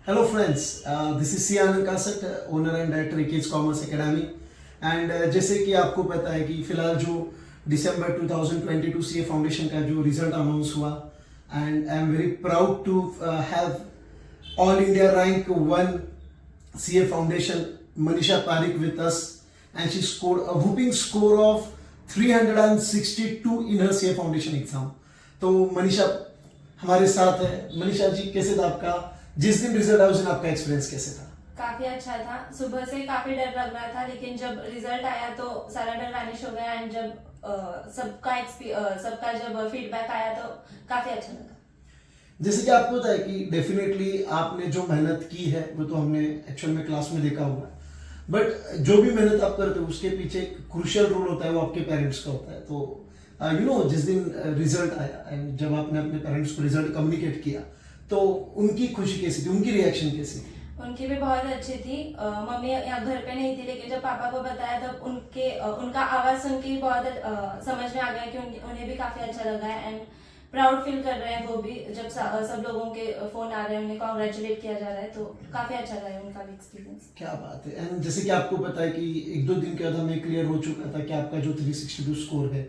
Hello friends, this is C Anand Kasat, owner and director एकेज commerce academy. And जैसे कि आपको पता है कि फिलहाल जो दिसंबर 2022 सीए फाउंडेशन का जो रिजल्ट अनाउंस हुआ, and I am very proud to have all India rank 1 CA foundation Manisha Parik with us, and she scored a whooping score of 362 in her CA foundation exam. तो मनीषा हमारे साथ है। मनीषा जी, कैसे था आपका जिस दिन रिजल्ट आया उस दिन आपका एक्सपीरियंस कैसे था? काफी अच्छा था। सुबह से काफी डर लग रहा था, लेकिन जब रिजल्ट आया तो सारा डर वैनिश हो गया। एंड जब सबका जब फीडबैक आया तो काफी अच्छा लगा। जैसे कि आपको पता है कि डेफिनेटली आपने जो मेहनत की है वो तो हमने एक्चुअल में क्लास में देखा हुआ है, बट जो भी मेहनत आप करते हो उसके पीछे एक क्रूशियल रोल होता है, वो आपके पेरेंट्स का होता है। तो जिस दिन रिजल्ट आया एंड जब आपने अपने पेरेंट्स को रिजल्ट कम्युनिकेट किया तो उनकी खुशी कैसी थी, उनकी रिएक्शन कैसी थी? उनकी भी बहुत अच्छी थी। मम्मी यहाँ घर पे नहीं थी, लेकिन जब पापा को बताया तब उनका आवाज सुन के बहुत समझ में आ गया कि उन्हें भी काफी अच्छा लगा है। एंड प्राउड फील कर रहे हैं वो भी, जब सब लोगों के फोन आ रहे हैं, उन्हें कॉन्ग्रेचुलेट किया जा रहा है, तो काफी अच्छा रहा है उनका भी एक्सपीरियंस। क्या बात है। एंड जैसे कि आपको पता है कि 1-2 दिन के बाद हमें क्लियर हो चुका था कि आपका जो 362 स्कोर है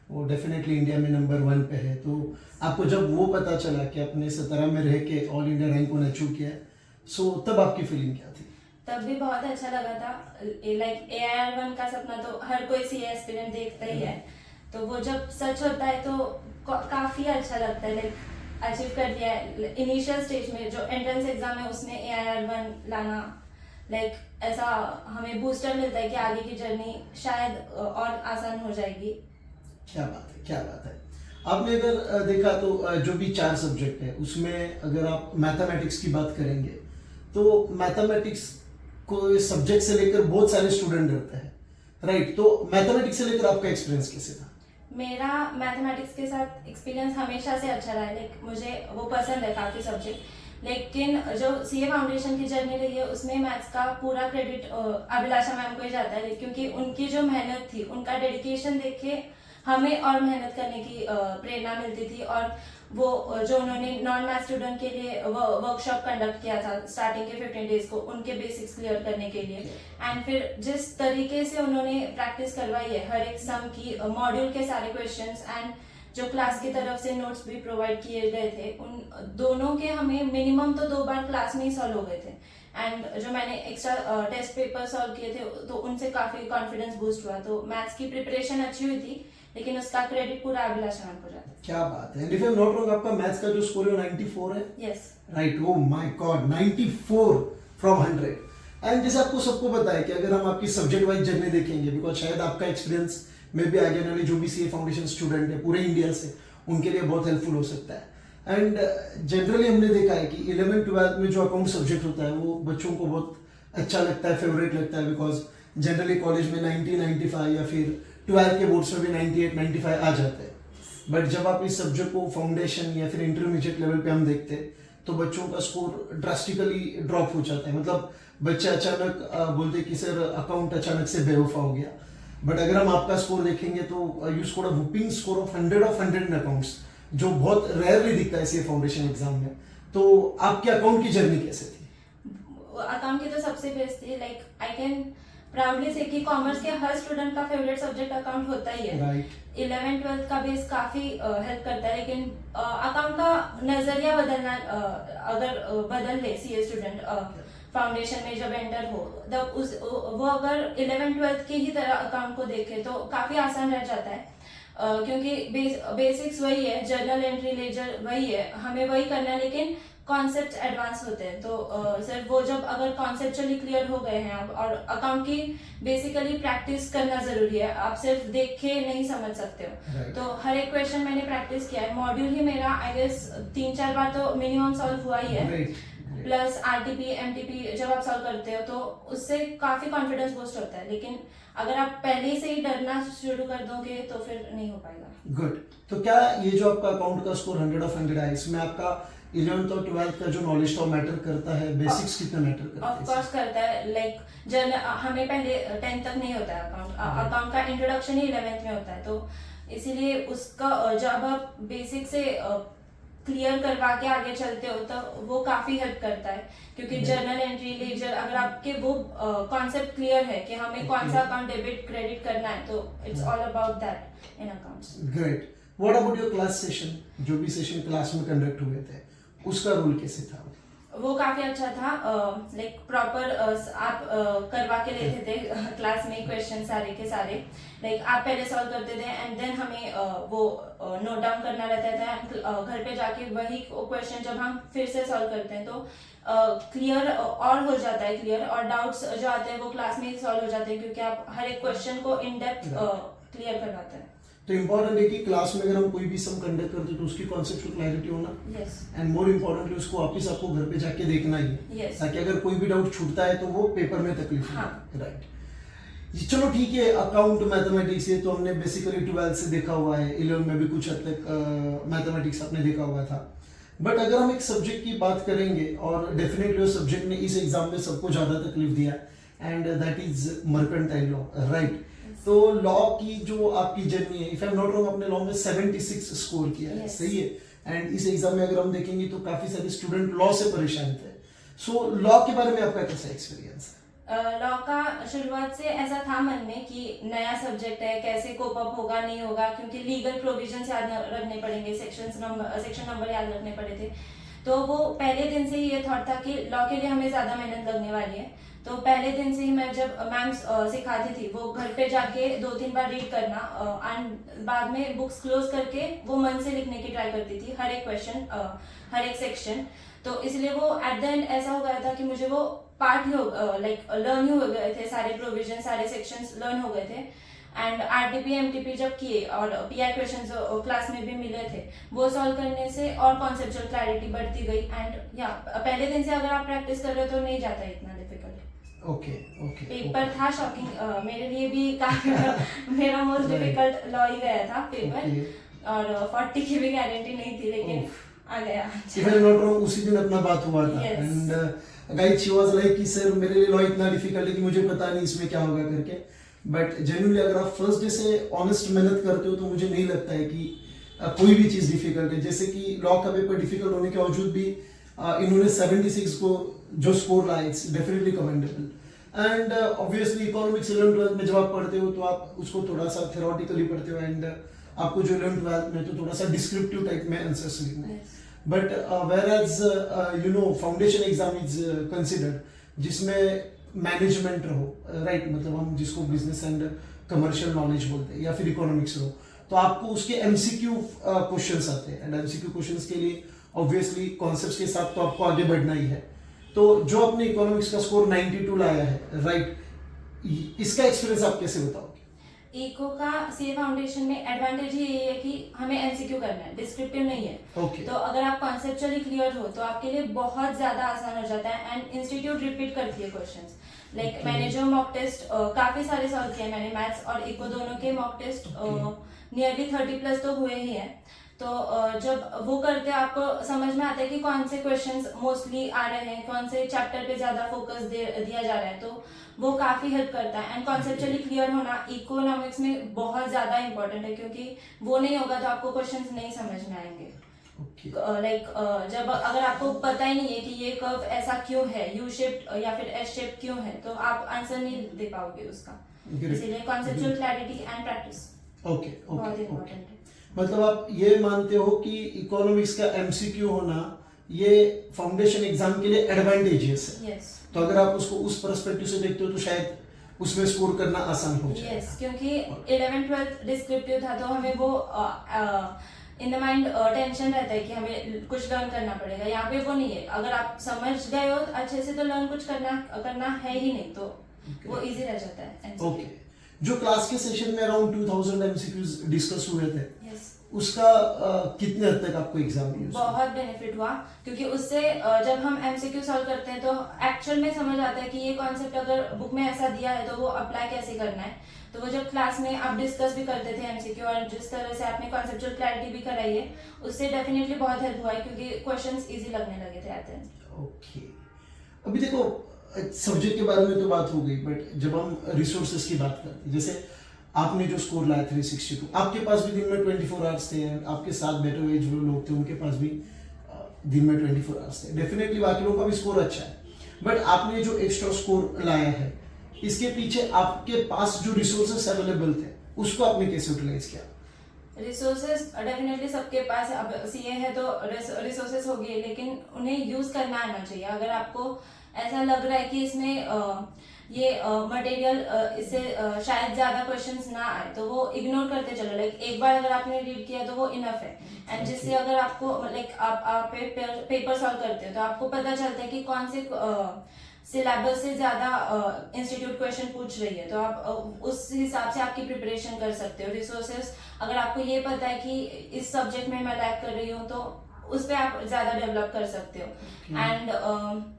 वो डेफिनेटली इंडिया में नंबर 1 पे है। तो आपको जब वो पता चला कि आपने 17 में रह के ऑल इंडिया रैंक को अचीव किया है, सो तब आपकी फीलिंग क्या थी? तब भी बहुत अच्छा लगा था। लाइक AIR1 का सपना तो हर कोई सीए एस्पिरेंट देखता ही है, तो वो जब सच होता है तो काफी अच्छा लगता है। लाइक अचीव कर लिया है। इनिशियल स्टेज में जो एंट्रेंस एग्जाम है उसमें AIR1 लाना, लाइक ऐसा हमें बूस्टर मिलता है कि आगे की जर्नी शायद और आसान हो जाएगी। क्या बात है, क्या बात है। आपने अगर देखा तो जो भी 4 सब्जेक्ट है उसमें अगर आप मैथमेटिक्स की बात करेंगे तो मैथमेटिक्स को सब्जेक्ट से लेकर बहुत सारे स्टूडेंट डरते हैं, राइट? तो मैथमेटिक्स से लेकर आपका एक्सपीरियंस कैसे था? मेरा मैथमेटिक्स के साथ एक्सपीरियंस हमेशा से अच्छा रहा है। लाइक मुझे वो पसंद है काफी सब्जेक्ट, लेकिन जो सीए फाउंडेशन की जर्नी रही है उसमें मैथ्स का पूरा क्रेडिट अभिलाषा मैम को ही जाता है, क्योंकि उनकी जो मेहनत थी, उनका डेडिकेशन देख के हमें और मेहनत करने की प्रेरणा मिलती थी। और वो जो उन्होंने नॉन मैथ स्टूडेंट के लिए वर्कशॉप कंडक्ट किया था स्टार्टिंग के 15 डेज को, उनके बेसिक्स क्लियर करने के लिए, एंड फिर जिस तरीके से उन्होंने प्रैक्टिस करवाई है हर एक सम की, मॉड्यूल के सारे क्वेश्चंस, एंड जो क्लास की तरफ से नोट्स भी प्रोवाइड किए गए थे, उन दोनों के हमें मिनिमम तो 2 बार क्लास में ही सॉल्व हो गए थे। एंड जो मैंने एक्स्ट्रा टेस्ट पेपर सॉल्व किए थे तो उनसे काफी कॉन्फिडेंस बूस्ट हुआ। तो मैथ्स की प्रिपरेशन अच्छी हुई थी, लेकिन उसका क्रेडिट पूरा अभिलाषा मैम को जाता है। क्या बात है। And if I am not wrong, आपका मैथ्स का जो स्कोर है 94 है? Yes, right. Oh my God, 94 from 100। And जैसे आपको सबको पता है कि अगर हम आपकी सब्जेक्ट वाइज जर्नी देखेंगे, बिकॉज शायद आपका एक्सपीरियंस में भी आगे वाले जो भी सीए फाउंडेशन स्टूडेंट है पूरे इंडिया से, उनके लिए बहुत हेल्पफुल हो सकता है। एंड जनरली हमने देखा है कि 11th-12th में जो अकाउंट सब्जेक्ट होता है वो बच्चों को बहुत अच्छा लगता है, फेवरेट लगता है, बिकॉज जनरली कॉलेज में 90-95 या फिर 12th के बोर्ड्स में भी 98-95 आ जाते हैं। बट जब आप इस सब्जेक्ट को फाउंडेशन या फिर इंटरमीडिएट लेवल पे हम देखते हैं तो बच्चों का स्कोर ड्रास्टिकली ड्रॉप हो जाता है। मतलब बच्चे अचानक बोलते कि सर अकाउंट अचानक से बेवफा हो गया। बट अगर हम आपका स्कोर देखेंगे तो you scored a whooping score of 100 in accounts, जो बहुत रेयरली दिखता है सीए फाउंडेशन एग्जाम में। तो आपके अकाउंट की जर्नी कैसे थी? अकाउंट की तो सबसे बेस्ट थी। लाइक आई कैन प्राउडली से कि कॉमर्स के हर स्टूडेंट का फेवरेट सब्जेक्ट अकाउंट होता ही है। राइट। 11th-12th का बेस काफी हेल्प करता है, लेकिन अकाउंट का नजरिया बदलना, अगर बदल ले सीए स्टूडेंट फाउंडेशन में जब एंटर हो, तब वो अगर 11th-12th की ही तरह अकाउंट को देखे तो काफी आसान रह जाता है। क्योंकि बेसिक्स वही है, जर्नल एंट्री लेजर वही है, हमें वही करना है, लेकिन कॉन्सेप्ट एडवांस होते हैं। तो सिर्फ वो जब अगर कॉन्सेप्चुअली क्लियर हो गए हैं आप, और अकाउंट की बेसिकली प्रैक्टिस करना जरूरी है, आप सिर्फ देख के नहीं समझ सकते हो। Right. तो हर एक क्वेश्चन मैंने प्रैक्टिस किया है। मॉड्यूल ही मेरा आई गेस 3-4 बार तो मिनिमम सॉल्व हुआ ही है। Great. प्लस RTP MTP जब आप सॉल्व करते हो तो उससे काफी कॉन्फिडेंस बूस्ट होता है, लेकिन अगर आप पहले से ही डरना शुरू कर दोगे तो फिर नहीं हो पाएगा। गुड। तो क्या ये जो आपका अकाउंट का स्कोर 100 है, इसमें आपका 11th और 12th का जो नॉलेज था मैटर करता है? बेसिक्स कितना मैटर करता है? ऑफ कोर्स करता है। लाइक हमें पहले 10th तक नहीं होता है अकाउंट का इंट्रोडक्शन ही 11th में होता है, तो इसीलिए उसका जब आप बेसिक से क्लियर करवा के आगे चलते हो तो वो काफी हेल्प करता है, क्योंकि जर्नल एंट्री लेजर अगर आपके वो कॉन्सेप्ट क्लियर है कि हमें कौन सा अकाउंट डेबिट क्रेडिट करना है, तो it's all about that in accounts. Great. What about your class session? जो भी सेशन क्लास में कंडक्ट हुए थे उसका रोल कैसे था? वो काफी अच्छा था, लाइक प्रॉपर आप करवा के लेते थे क्लास में क्वेश्चन सारे के सारे, लाइक आप पहले सॉल्व करते थे एंड देन हमें वो नोट डाउन करना रहता था, घर पे जाके वही क्वेश्चन जब हम फिर से सॉल्व करते हैं तो क्लियर और हो जाता है क्लियर, और डाउट्स जो आते हैं वो क्लास में ही सॉल्व हो जाते हैं, क्योंकि आप हर एक क्वेश्चन को इन डेप्थ क्लियर करवाते हैं। तो इम्पोर्टेंट है कि क्लास में अगर हम कोई भी सम कंडक्ट करते हैं तो उसकी कॉन्सेप्चुअल क्लैरिटी होना, यस, एंड मोर इम्पोर्टेंटली उसको वापस आपको घर पे जाके देखना ही है, यस, ताकि अगर कोई भी डाउट छूटता है तो वो पेपर में तकलीफ हाँ, राइट। चलो ठीक है, अकाउंट मैथमेटिक्स ये तो हमने बेसिकली 12th से देखा हुआ है, 11 में भी कुछ हद तक मैथमेटिक्स आपने देखा हुआ था, बट अगर हम एक सब्जेक्ट की बात करेंगे और डेफिनेटली उस सब्जेक्ट ने इस एग्जाम में सबको ज्यादा तकलीफ दिया, and that is mercantile law, right. तो लॉ की जो आपकी जर्नी है, if I am not wrong, आपने लॉ में 76 स्कोर किया है, सही है, एंड इस एग्जाम में अगर हम देखेंगे तो काफी सारे स्टूडेंट लॉ से परेशान थे। सो लॉ के बारे में आपका कैसा एक्सपीरियंस है? लॉ का शुरुआत से ऐसा था मन में कि नया सब्जेक्ट है, कैसे कोप अप होगा नहीं होगा, क्योंकि लीगल प्रोविजंस याद रखने पड़ेंगे, सेक्शन नंबर याद रखने पड़े थे, तो वो पहले दिन से ही ये थॉट था कि लॉ के लिए हमें ज्यादा मेहनत लगने वाली है। तो पहले दिन से ही मैं जब मैम सिखाती थी वो घर पे जाके 2-3 बार रीड करना एंड बाद में बुक्स क्लोज करके वो मन से लिखने की ट्राई करती थी हर एक क्वेश्चन, हर एक सेक्शन। तो इसलिए वो एट द एंड ऐसा हो गया था कि मुझे वो पार्ट ही लाइक लर्न ही हो गए थे, सारे प्रोविजन सारे सेक्शंस लर्न हो गए थे। एंड आरटीपी एमटीपी जब किए और पीआई क्वेश्चंस क्लास में भी मिले थे, वो सॉल्व करने से और कॉन्सेप्चुअल क्लैरिटी बढ़ती गई, एंड या पहले दिन से अगर आप प्रैक्टिस कर रहे हो तो नहीं जाता इतना डिफिकल्ट। Okay okay. पेपर था शॉकिंग, मेरे लिए भी काफी मेरा मोस्ट डिफिकल्ट लॉ ही गया था पेपर, और 40 की भी गारंटी नहीं थी, लेकिन आ गया। If I am not wrong उसी दिन अपना बात हुआ था, Yes. And guys she was like कि सर मेरे लिए लॉ इतना डिफिकल्ट है कि मुझे पता नहीं इसमें क्या होगा करके, बट जेन्युइनली अगर आप फर्स्ट डे से ऑनेस्ट मेहनत करते हो तो मुझे नहीं लगता है कि कोई भी चीज डिफिकल्ट है। जैसे कि लॉ का पेपर डिफिकल्ट होने के बावजूद भी इन्होंने 76 को जो स्कोर लाया, it's definitely commendable. And obviously economics 11th-12th में जब आप पढ़ते हो तो आप उसको थोड़ा सा थ्योरेटिकली पढ़ते हो, एंड आपको जो 11th-12th में तो थोड़ा सा डिस्क्रिप्टिव टाइप में आंसर्स लिखना है, but whereas you know foundation exam is considered जिसमें मैनेजमेंट रहो, राइट, मतलब हम जिसको बिजनेस एंड कमर्शियल नॉलेज बोलते हैं, या फिर इकोनॉमिक्स रहो, तो आपको उसके एमसीक्यू क्वेश्चंस आते हैं, एंड एमसीक्यू क्वेश्चंस के लिए ऑब्वियसली कॉन्सेप्ट्स के साथ तो आपको आगे बढ़ना ही है। तो जो अपने इकोनॉमिक्स का स्कोर 92 लाया है, राइट, इसका एक्सपीरियंस आप कैसे बताओगे? इको का सीए फाउंडेशन में एडवांटेज ये है कि हमें एमसीक्यू करना है, डिस्क्रिप्टिव नहीं है। Okay. तो अगर आप कॉन्सेप्चुअली क्लियर हो तो आपके लिए बहुत ज्यादा आसान हो जाता है, एंड इंस्टीट्यूट रिपीट करती है क्वेश्चंस। लाइक मैंने जो मॉक टेस्ट काफी सारे सॉल्व किए, मैंने मैथ्स और इको दोनों के मॉक टेस्ट नियरली 30+ तो हुए ही है। तो जब वो करते हैं आपको समझ में आता है कि कौन से क्वेश्चंस मोस्टली आ रहे हैं, कौन से चैप्टर पे ज्यादा फोकस दिया जा रहा है, तो वो काफी हेल्प करता है। एंड कॉन्सेप्चुअली क्लियर होना इकोनॉमिक्स में बहुत ज्यादा इंपॉर्टेंट है, क्योंकि वो नहीं होगा तो आपको क्वेश्चंस नहीं समझ में आएंगे। लाइक जब अगर आपको पता ही नहीं है कि ये कर्व ऐसा क्यों है, यू शेप्ड या फिर एस शेप क्यों है, तो आप आंसर नहीं दे पाओगे उसका। इसीलिए कॉन्सेप्चुअल क्लैरिटी एंड प्रैक्टिस बहुत इंपॉर्टेंट है। मतलब आप ये मानते हो कि इकोनॉमिक्स का एमसीक्यू होना ये फाउंडेशन एग्जाम के लिए एडवांटेजियस है? यस। तो अगर आप उसको उस पर्सपेक्टिव से देखते हो तो शायद उसमें स्कोर करना आसान हो जाए। यस, क्योंकि 11th-12th डिस्क्रिप्टिव था, तो हमें वो इन द माइंड टेंशन रहता है कि हमें कुछ लर्न करना पड़ेगा। यहाँ पे वो नहीं है, अगर आप समझ गए हो अच्छे से तो लर्न कुछ करना है ही नहीं, तो वो इजी रह जाता है। ओके। जो क्लास के सेशन में अराउंड 2000 एमसीक्यूज डिस्कस हुए थे, यस, उसका कितने हद तक आपको एग्जाम में यूज बहुत बेनिफिट हुआ, क्योंकि उससे जब हम एमसीक्यू सॉल्व करते हैं तो एक्चुअल में समझ आता है कि ये कॉन्सेप्ट अगर बुक में ऐसा दिया है तो वो अप्लाई कैसे करना है। तो वो जब क्लास में आप डिस्कस भी करते थे एमसीक्यू, और जिस तरह से आपने कॉन्सेप्चुअल क्लैरिटी भी कराई है, उससे डेफिनेटली बहुत हेल्प हुआ है, क्योंकि क्वेश्चंस इजी लगने लगे थे आते हैं। ओके। अभी देखो सब्जेक्ट के बारे में तो बात हो गई, बट जब हम रिसोर्सेज की बात करते हैं, जैसे आपने जो स्कोर लाया 362, आपके पास भी दिन में 24 आवर्स थे, आपके साथ बैठे हुए जो लोग थे उनके पास भी दिन में 24 आवर्स थे, डेफिनेटली बाकी लोगों का भी स्कोर अच्छा है, बट आपने जो एक्स्ट्रा स्कोर लाया है इसके पीछे आपके पास जो रिसोर्सेस अवेलेबल थे उसको आपने कैसे यूटिलाइज किया? रिसोर्सेज डेफिनेटली सबके पास, अब सीए है तो रिसोर्सेज होगी, लेकिन उन्हें यूज करना आना चाहिए। अगर आपको ऐसा लग रहा है कि इसमें ये मटेरियल इससे शायद ज्यादा क्वेश्चंस ना आए तो वो इग्नोर करते चलो, लाइक एक बार अगर आपने रीड किया तो वो इनफ है। एंड जिससे अगर आपको लाइक आप पेपर सॉल्व करते हो तो आपको पता चलता है कि कौन से सिलेबस से ज्यादा इंस्टीट्यूट क्वेश्चन पूछ रही है, तो आप उस हिसाब से आपकी प्रिपरेशन कर सकते हो। रिसोर्सेज अगर आपको ये पता है कि इस सब्जेक्ट में मैं लैक कर रही हूँ तो उस पर आप ज्यादा डेवलप कर सकते हो। एंड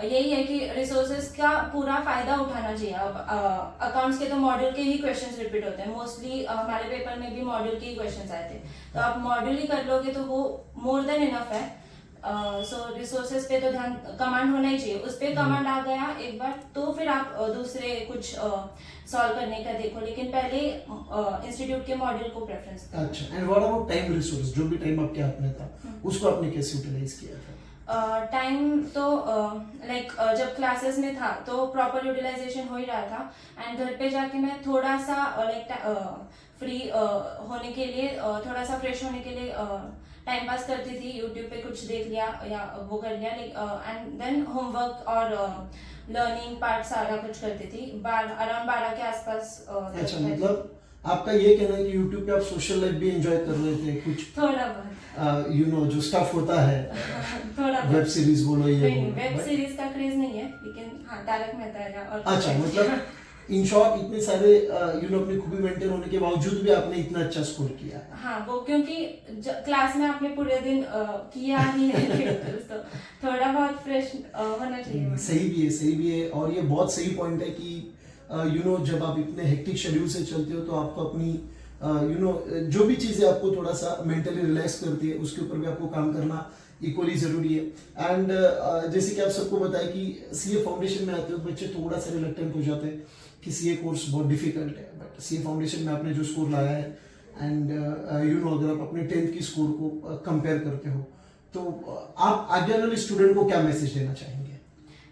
यही है कि रिसोर्सेज का पूरा फायदा उठाना चाहिए। अब अकाउंट्स के तो मॉड्यूल के ही क्वेश्चंस रिपीट होते हैं मोस्टली, हमारे पेपर में भी मॉड्यूल के ही क्वेश्चंस आए थे, तो आप मॉड्यूल ही कर लोगे तो वो मोर देन इनफ है। सो रिसोर्सेज पे तो ध्यान, कमांड होना ही चाहिए, उस पर कमांड आ गया एक बार तो फिर आप दूसरे कुछ सॉल्व करने का देखो, लेकिन पहले इंस्टीट्यूट के मॉड्यूल को प्रेफरेंस। अच्छा, and what about time resource, जो भी टाइम आपके हाथ में था उसको आपने कैसे यूटिलाइज किया था? टाइम तो लाइक जब क्लासेस में था तो प्रॉपर यूटिलाइजेशन हो ही रहा था। एंड घर पे जाके मैं थोड़ा सा लाइक फ्री होने के लिए, थोड़ा सा फ्रेश होने के लिए टाइम पास करती थी, यूट्यूब पे कुछ देख लिया या वो कर लिया, एंड देन होमवर्क और लर्निंग पार्ट सारा कुछ करती थी। अराउंड 12 के आसपास। अच्छा, मतलब आपका ये कहना है कि यूट्यूब पे आप सोशल लाइफ भी एंजॉय कर रहे थे कुछ? थोड़ा बहुत यू नो जो स्टफ होता है थोड़ा वेब सीरीज बोलो, ये बोलो, वेब सीरीज का क्रेज नहीं है, लेकिन हाँ तारक मेहता है और अच्छा, मतलब इन शॉर्ट इतने सारे यू नो अपनी खूबी मेंटेन होने के बावजूद भी आपने इतना अच्छा स्कोर किया। हाँ, वो क्योंकि क्लास में आपने पूरे दिन किया ही है तो थोड़ा बहुत फ्रेश होना चाहिए। सही भी है, सही भी है, और ये बहुत सही पॉइंट है कि यू नो जब आप इतने हेक्टिक शेड्यूल से चलते हो तो आपको अपनी यू नो जो भी चीज़ें आपको थोड़ा सा मेंटली रिलैक्स करती है उसके ऊपर भी आपको काम करना इक्वली ज़रूरी है। एंड जैसे कि आप सबको बताएं कि सीए फाउंडेशन में आते हो बच्चे थोड़ा सा रिलक्टेंट हो जाते हैं कि सीए कोर्स बहुत डिफिकल्ट है, बट सीए फाउंडेशन में आपने जो स्कोर लाया है एंड यू नो अगर आप अपने 10th की स्कोर को कंपेयर करते हो तो आप आगे वाले स्टूडेंट को क्या मैसेज देना चाहेंगे?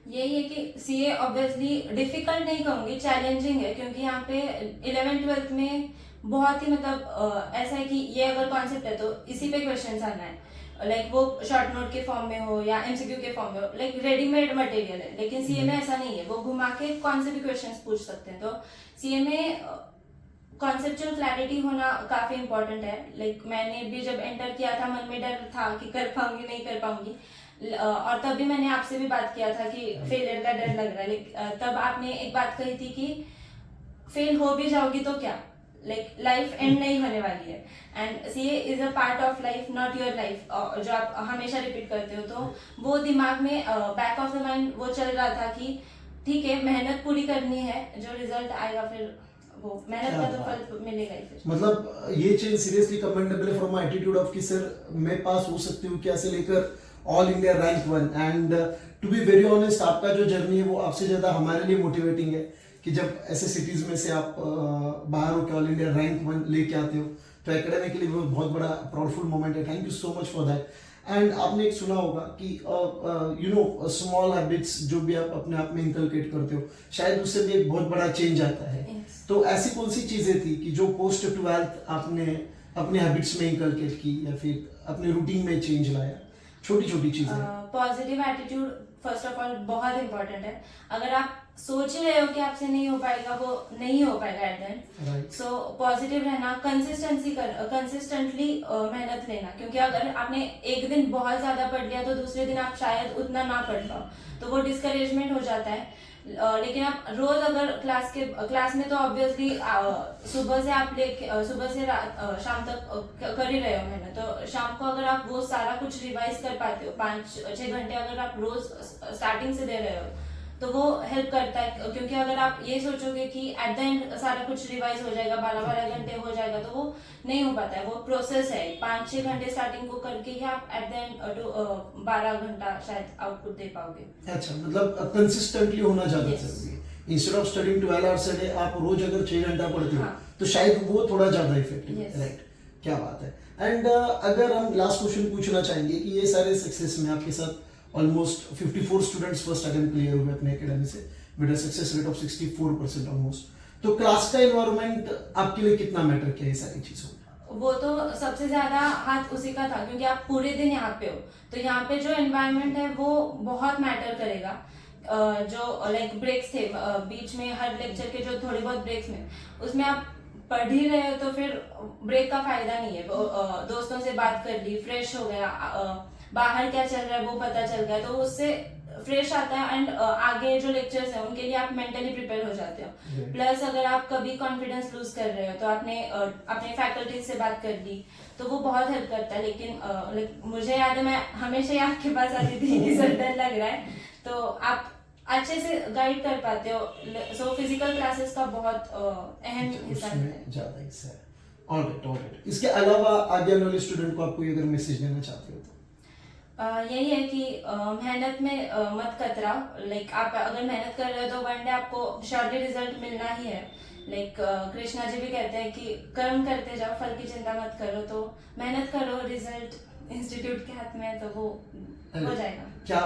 यही है कि सीए ऑब्वियसली डिफिकल्ट नहीं कहूंगी, चैलेंजिंग है, क्योंकि यहाँ पे 11th-12th में बहुत ही मतलब ऐसा है कि ये अगर कॉन्सेप्ट है तो इसी पे क्वेश्चंस आना है, लाइक वो शॉर्ट नोट के फॉर्म में हो या एमसीक्यू के फॉर्म में हो, लाइक रेडीमेड मटेरियल है। लेकिन सीए में ऐसा नहीं है, वो घुमा के कौन से भी क्वेश्चंस पूछ सकते हैं। तो सीए में कॉन्सेप्चुअल क्लैरिटी होना काफी इंपॉर्टेंट है। लाइक मैंने भी जब एंटर किया था मन में डर था कि कर पाऊंगी नहीं कर पाऊंगी, और तब भी मैंने आपसे भी बात किया था कि फेलियर का डर लग रहा है, लेकिन तब आपने एक बात कही थी कि फेल हो भी जाओगी तो क्या, लाइक लाइफ एंड नहीं होने वाली है। And CA is a part of life, not your life, जो आप हमेशा रिपीट करते हो। तो वो दिमाग में बैक ऑफ द माइंड वो चल रहा था कि ठीक है मेहनत पूरी करनी है, जो रिजल्ट आएगा फिर वो मेहनत का तो फल मिलेगा ही फिर। मतलब ये चीज सीरियसली कमेंडेबल है फ्रॉम एटीट्यूड ऑफ कि सर मैं पास हो सकती हूँ क्या से लेकर all India rank 1। And to be very honest आपका जो जर्नी है वो आपसे ज्यादा हमारे लिए मोटिवेटिंग है कि जब ऐसे सिटीज में से आप बाहर होकर ऑल इंडिया रैंक 1 लेके आते हो तो एकेडमिकली वो बहुत बड़ा प्राउडफुल मोमेंट है। Thank you so much for that. And आपने एक सुना होगा कि यू नो स्मॉल हैबिट्स जो भी आप अपने आप में इंकलकेट करते हो शायद उससे भी एक बहुत बड़ा चेंज आता है। तो ऐसी कौन सी चीजें थी कि जो पोस्ट 12th आपने अपने हैबिट्स में इंकलकेट की या फिर अपने रूटीन में चेंज लाया? छोटी छोटी चीजें। Positive attitude first of all बहुत इंपॉर्टेंट है। अगर आप सोच ही रहे हो कि आपसे नहीं हो पाएगा, वो नहीं हो पाएगा at the end. So positive रहना, कंसिस्टेंटली मेहनत लेना, क्योंकि अगर आपने एक दिन बहुत ज्यादा पढ़ लिया तो दूसरे दिन आप शायद उतना ना पढ़ पाओ, तो वो डिस्करेजमेंट हो जाता है। लेकिन आप रोज अगर क्लास में तो ऑब्वियसली सुबह से शाम तक कर ही रहे हो मेहनत, तो शाम को अगर आप वो सारा कुछ रिवाइज कर पाते हो 5-6 घंटे अगर आप रोज स्टार्टिंग से दे रहे हो तो वो हेल्प करता है। क्योंकि अगर आप ये सोचोगे कि एट द एंड सारा कुछ रिवाइज हो जाएगा, 12-12 घंटे हो जाएगा, तो वो नहीं हो पाता है। वो प्रोसेस है, 5-6 घंटे स्टार्टिंग को करके ही आप एट द एंड 12 घंटा शायद आउटपुट दे पाओगे। अच्छा, मतलब कंसिस्टेंटली होना ज्यादा जरूरी है। Instead of studying 12 hours a day आप रोज अगर 6 घंटा पढ़ते हो तो शायद वो थोड़ा ज्यादा इफेक्टिव है। राइट, क्या बात है। एंड अगर हम लास्ट क्वेश्चन पूछना चाहेंगे कि ये सारे सक्सेस में आपके साथ almost 54 students first attempt clear हुए अपने एकेडमी से with a success rate of 64% almost. तो क्लास का एनवायरनमेंट आपके लिए कितना मैटर किया ये सारी चीजों में? वो तो सबसे ज्यादा हाथ उसी का था, क्योंकि आप पूरे दिन यहाँ पे हो, तो यहाँ पे जो एनवायरनमेंट है वो बहुत मैटर करेगा। जो लाइक ब्रेक्स थे बीच में, हर लेक्चर के जो थोड़ी बहुत ब्रेक्स में, उसमें आप पढ़ ही रहे हो तो फिर ब्रेक का फायदा नहीं है। दोस्तों से बात कर ली, फ्रेश हो गया, बाहर क्या चल रहा है वो पता चल गया, तो उससे फ्रेश आता है। एंड आगे जो लेक्चर्स हैं उनके लिए आप मेंटली प्रिपेयर हो जाते हो। प्लस अगर आप कभी कॉन्फिडेंस लूज कर रहे हो तो आपने अपने फैकल्टी से बात कर ली, तो वो बहुत हेल्प करता है। लेकिन मुझे याद है मैं हमेशा ही आपके पास आती थी कि सर डर लग रहा है, तो आप अच्छे से गाइड कर पाते हो। सो फिजिकल क्लासेस का बहुत अहम हिस्सा है। ज्यादा हिस्सा है। ऑलराइट। इसके अलावा आगे आने वाले स्टूडेंट को आप कोई अगर मैसेज देना चाहते हो तो? यही है कि मेहनत में मत कतराओ। लाइक आप अगर मेहनत कर रहे हो तो वन डे आपको श्योरली रिजल्ट मिलना ही है। लाइक कृष्णा जी भी कहते हैं कि कर्म करते जाओ, फल की चिंता मत करो। तो मेहनत करो, रिजल्ट इंस्टीट्यूट के हाथ में है, तो वो हो जाएगा। क्या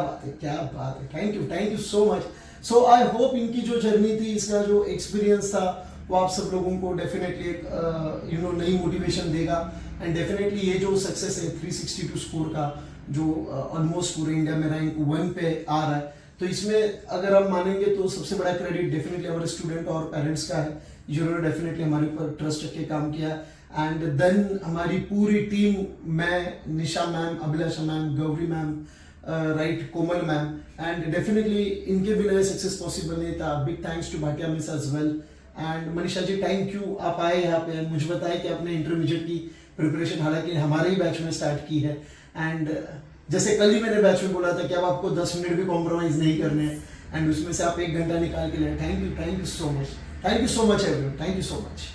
बात है। Thank you so much. So I hope इनकी जो जर्नी थी, इसका जो एक्सपीरियंस था, वो आप सब लोगों को डेफिनेटली एक नई मोटिवेशन देगा। एंड डेफिनेटली ये जो सक्सेस है 362 स्कोर का, जो ऑलमोस्ट पूरे इंडिया में रैंक 1 पे आ रहा है, तो इसमें अगर हम मानेंगे तो सबसे बड़ा क्रेडिट डेफिनेटली हमारे स्टूडेंट और पेरेंट्स का है, जिन्होंने डेफिनेटली हमारे ऊपर ट्रस्ट रख के काम किया। एंड देन हमारी पूरी टीम, मैं, Nisha ma'am, Abhilasha ma'am, Gauri ma'am, right, Komal ma'am, and definitely इनके बिना ये सक्सेस पॉसिबल नहीं था। Big thanks to Bhatia miss as well. And Manisha ji, thank you, आप आए यहाँ पे, मुझे बताया कि आपने इंटरमीडिएट की प्रिपरेशन हालांकि हमारे ही बैच में स्टार्ट की है। एंड जैसे कल ही मैंने बैच में बोला था कि अब आपको 10 मिनट भी कॉम्प्रोमाइज नहीं करने हैं, एंड उसमें से आप 1 घंटा निकाल के ले। Thank you so much everyone, thank you so much.